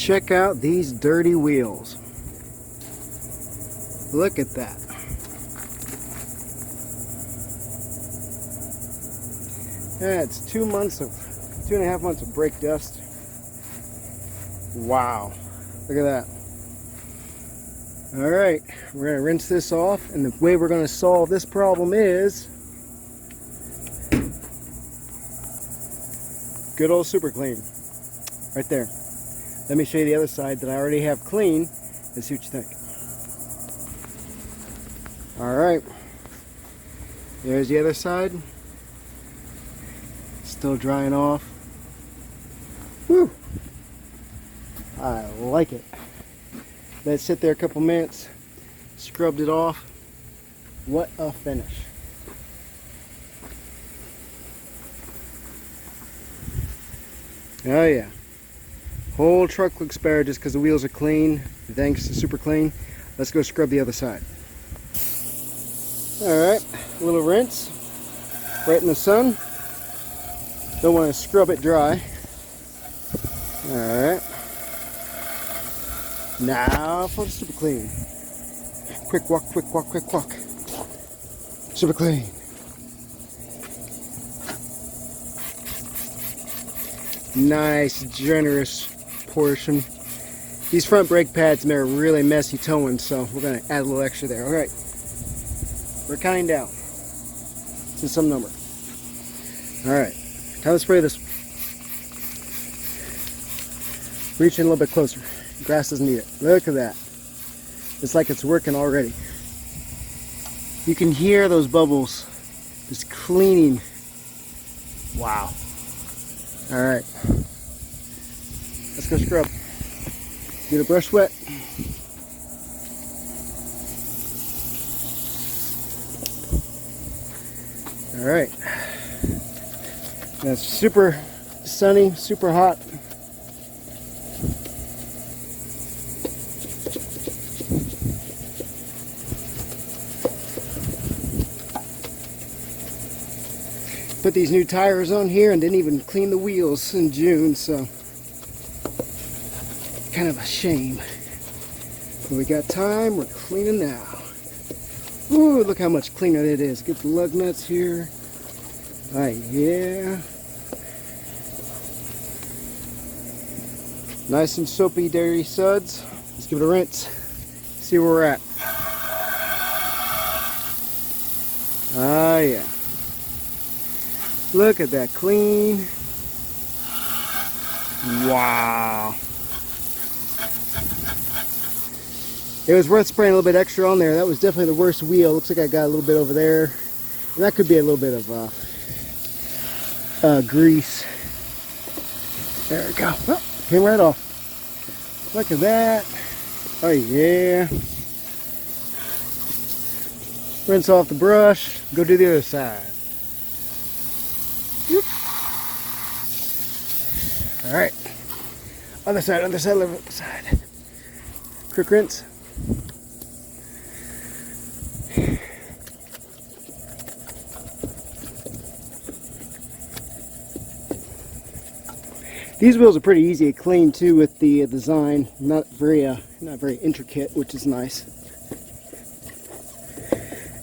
check out these dirty wheels. Look at that. That's 2.5 months of brake dust. Wow. Look at that. Alright, we're going to rinse this off, and the way we're going to solve this problem is good old super clean. Right there. Let me show you the other side that I already have clean and see what you think. Alright. There's the other side. Still drying off. Whew. I like it. Let it sit there a couple minutes. Scrubbed it off. What a finish. Oh yeah. Whole truck looks better just because the wheels are clean. Thanks to Super Clean. Let's go scrub the other side. Alright, a little rinse. Right in the sun. Don't want to scrub it dry. Alright. Now for the Super Clean. Quick walk, quick walk, quick walk. Super Clean. Nice, generous portion. These front brake pads are really messy towing, so we're going to add a little extra there. Alright. We're counting down to some number. Alright. Time to spray this. Reach in a little bit closer. Grass doesn't need it. Look at that. It's like it's working already. You can hear those bubbles just cleaning. Wow. Alright. Let's go scrub. Get a brush wet. Alright. It's super sunny, super hot. Put these new tires on here and didn't even clean the wheels in June, so kind of a shame. But we got time, we're cleaning now. Ooh, look how much cleaner it is. Get the lug nuts here. Alright, yeah. Nice and soapy, dirty suds. Let's give it a rinse. See where we're at. Ah, yeah. Look at that clean. Wow. It was worth spraying a little bit extra on there. That was definitely the worst wheel. Looks like I got a little bit over there. And that could be a little bit of grease. There we go. Oh, came right off. Look at that. Oh yeah. Rinse off the brush. Go do the other side. Alright. Other side, other side, other side. Quick rinse. These wheels are pretty easy to clean too with the design. Not very intricate, which is nice.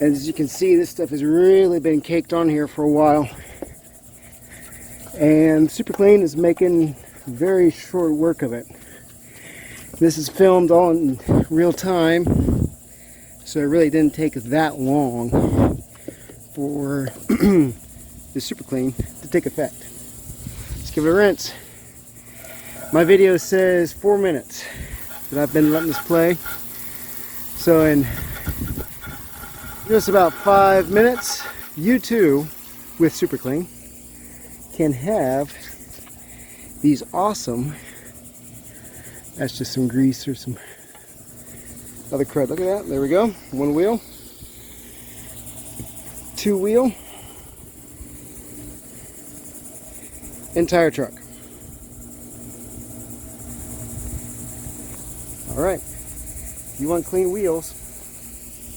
And as you can see, this stuff has really been caked on here for a while. And Super Clean is making very short work of it. This is filmed all in real time, so it really didn't take that long for the Super Clean to take effect. Let's give it a rinse. My video says 4 minutes that I've been letting this play. So in just about 5 minutes, you too, with Super Clean, can have these awesome, that's just some grease or some other crud. Look at that, there we go. One wheel, two wheel, entire truck. Alright, if you want clean wheels,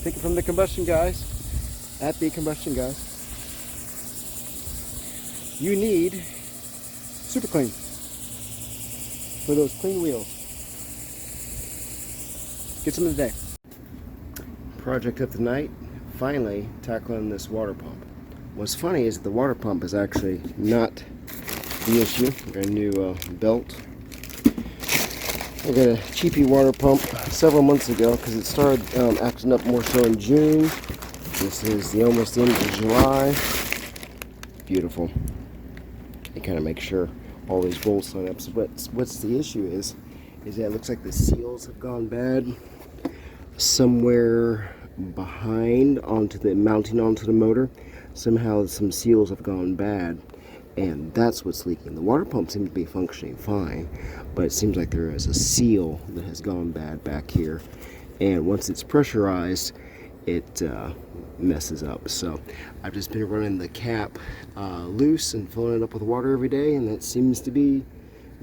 take it from the Combustion Guys, at TheCombustionGuys. You need Super Clean for those clean wheels. get some today. Project of the night, finally tackling this water pump. What's funny is the water pump is actually not the issue. Got a new belt. I got a cheapy water pump several months ago because it started acting up more so in June. This is almost the end of July. Beautiful. And kind of make sure all these bolts line up. So what's the issue is that it looks like the seals have gone bad somewhere behind mounting onto the motor. Somehow some seals have gone bad, and that's what's leaking. The water pump seems to be functioning fine, but it seems like there is a seal that has gone bad back here, and once it's pressurized, it messes up. So I've just been running the cap loose and filling it up with water every day, and that seems to be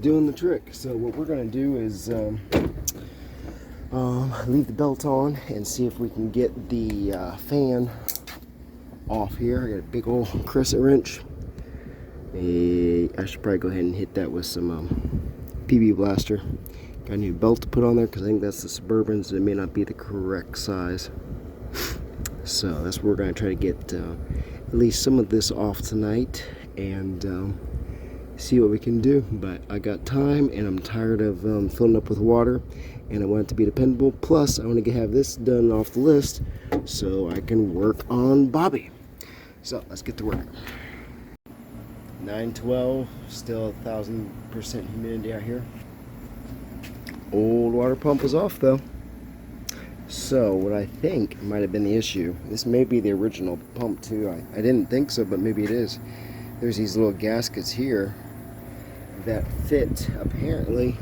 doing the trick. So what we're going to do is leave the belt on and see if we can get the fan off here. I got a big old crescent wrench. I should probably go ahead and hit that with some PB blaster. Got a new belt to put on there because I think that's the Suburbans. It may not be the correct size. So that's what we're going to try to get at least some of this off tonight and see what we can do. But I got time and I'm tired of filling up with water, and I want it to be dependable. Plus I want to have this done off the list so I can work on Bobby. So let's get to work. 9:12, still 1,000% humidity out here. Old water pump is off though. So what I think might have been the issue, this may be the original pump too. I didn't think so, but maybe it is. There's these little gaskets here that fit apparently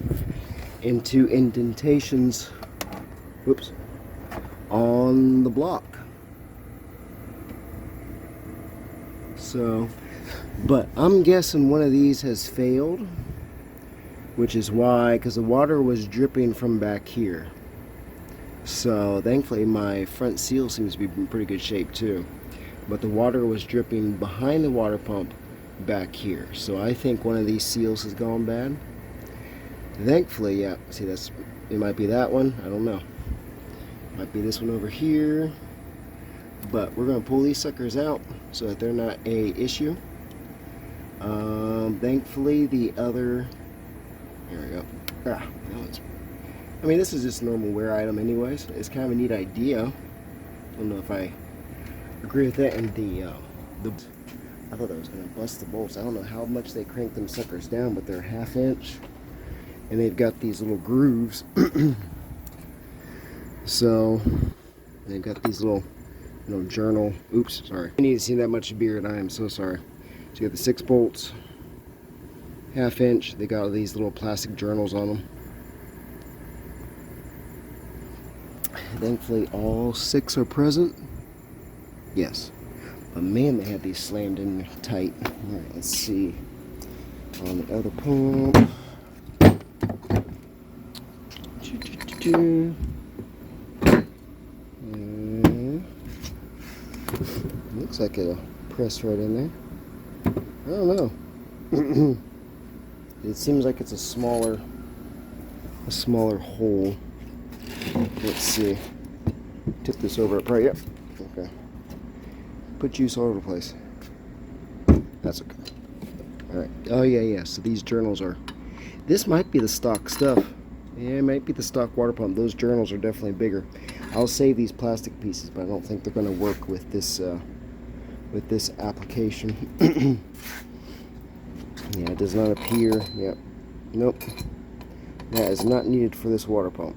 into indentations, whoops, on the block. So, but I'm guessing one of these has failed, which is why, because the water was dripping from back here. So thankfully my front seal seems to be in pretty good shape too, but the water was dripping behind the water pump back here. So I think one of these seals has gone bad. Thankfully, yeah, see, it might be that one, I don't know, might be this one over here, but we're going to pull these suckers out so that they're not a issue. Thankfully the other, there we go. I mean, this is just a normal wear item anyways. It's kind of a neat idea. I don't know if I agree with that. And I thought I was going to bust the bolts. I don't know how much they crank them suckers down, but they're 1/2 inch. And they've got these little grooves. So, they've got these little, journal. Oops, sorry. I need to see that much beard. I am so sorry. So you got the 6 bolts, 1/2 inch. They got these little plastic journals on them. Thankfully all 6 are present. Yes. But man, they had these slammed in tight. Alright, let's see. On the other pump. Looks like it'll press right in there. I don't know. It seems like it's a smaller hole. Let's see. Tip this over upright. Yep. Okay. Put juice all over the place. That's okay. Alright. Oh yeah. So these journals are, this might be the stock stuff. Yeah, it might be the stock water pump. Those journals are definitely bigger. I'll save these plastic pieces, but I don't think they're going to work with this application. Yeah, it does not appear. Yep. Nope. That is not needed for this water pump.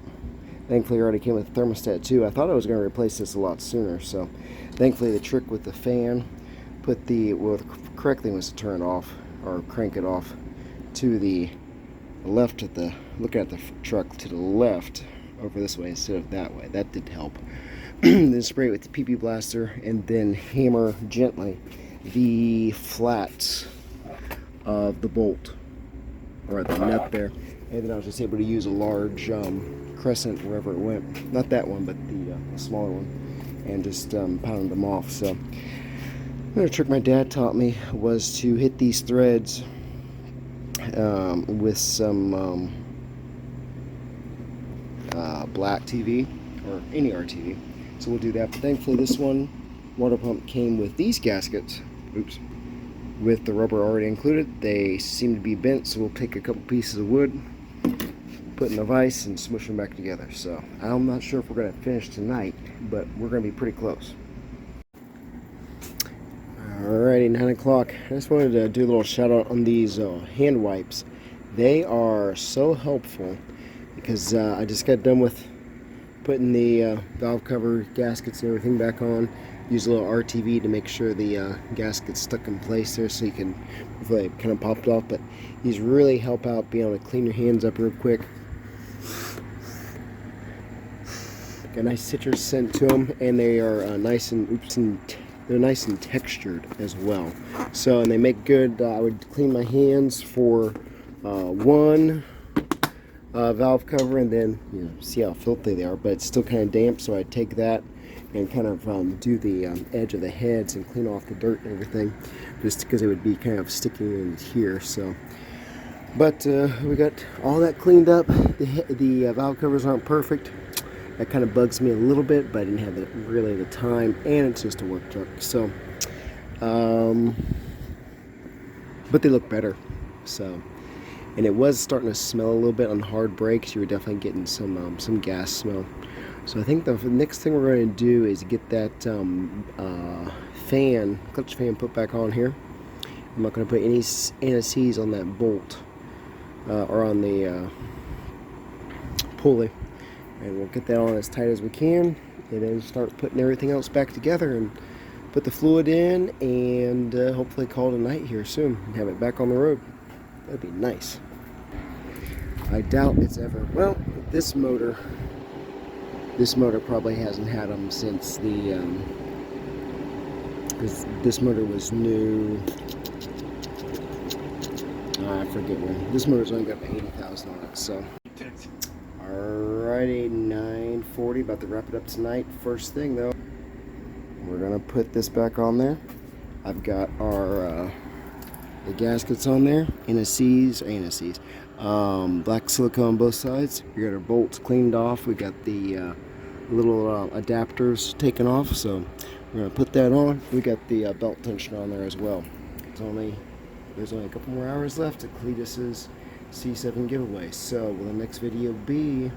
Thankfully, it already came with a thermostat too. I thought I was going to replace this a lot sooner. So, thankfully, the trick with the fan, the correct thing was to turn it off or crank it off to the left looking at the truck to the left over this way instead of that way. That did help. Then spray it with the PP blaster and then hammer gently the flats of the bolt or the nut there, and then I was just able to use a large crescent wherever it went, not that one but the smaller one, and just pounded them off. So another trick my dad taught me was to hit these threads with some black TV or any RTV. So we'll do that. But thankfully this one water pump came with these gaskets. Oops. With the rubber already included. They seem to be bent, so we'll take a couple pieces of wood, put in a vise, and smush them back together. So I'm not sure if we're going to finish tonight, but we're going to be pretty close. Alrighty, 9 o'clock. I just wanted to do a little shout out on these hand wipes. They are so helpful because I just got done with putting the valve cover gaskets and everything back on. Use a little RTV to make sure the gasket's stuck in place there, so you can, hopefully it kind of popped off, but these really help out being able to clean your hands up real quick. Got a nice citrus scent to them, and they are nice and they're nice and textured as well. So, and they make good. I would clean my hands for one valve cover, and then see how filthy they are, but it's still kind of damp. So I take that and kind of do the edge of the heads and clean off the dirt and everything, just because it would be kind of sticking in here. So, but we got all that cleaned up. The valve covers aren't perfect. That kind of bugs me a little bit, but I didn't have really the time, and it's just a work truck. So, but they look better. So, and it was starting to smell a little bit on hard brakes. You were definitely getting some gas smell. So I think the next thing we're going to do is get that clutch fan put back on here. I'm not going to put any anti-seize on that bolt or on the pulley. And we'll get that on as tight as we can, and then start putting everything else back together and put the fluid in, and hopefully call it a night here soon and have it back on the road. That'd be nice. I doubt it's ever, well, this motor probably hasn't had them since the because this motor was new. I forget when. This motor's only got 80,000 on it. So alrighty, 9:40, about to wrap it up tonight. First thing though, we're gonna put this back on there. I've got our the gaskets on there, anti-seize, black silicone on both sides. We got our bolts cleaned off. We got the little adapters taken off, so we're gonna put that on. We got the belt tensioner on there as well. There's only a couple more hours left to Cletus's C7 giveaway. So will the next video be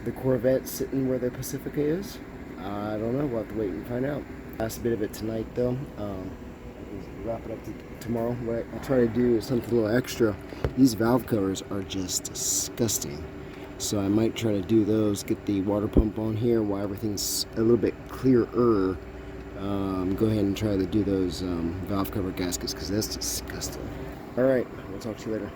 the Corvette sitting where the Pacifica is? I don't know. We'll have to wait and find out. Last bit of it tonight though. Wrap it up tomorrow. What I'll try to do is something a little extra. These valve covers are just disgusting, so I might try to do those, get the water pump on here while everything's a little bit clearer. Go ahead and try to do those valve cover gaskets, because that's disgusting. Alright, we'll talk to you later.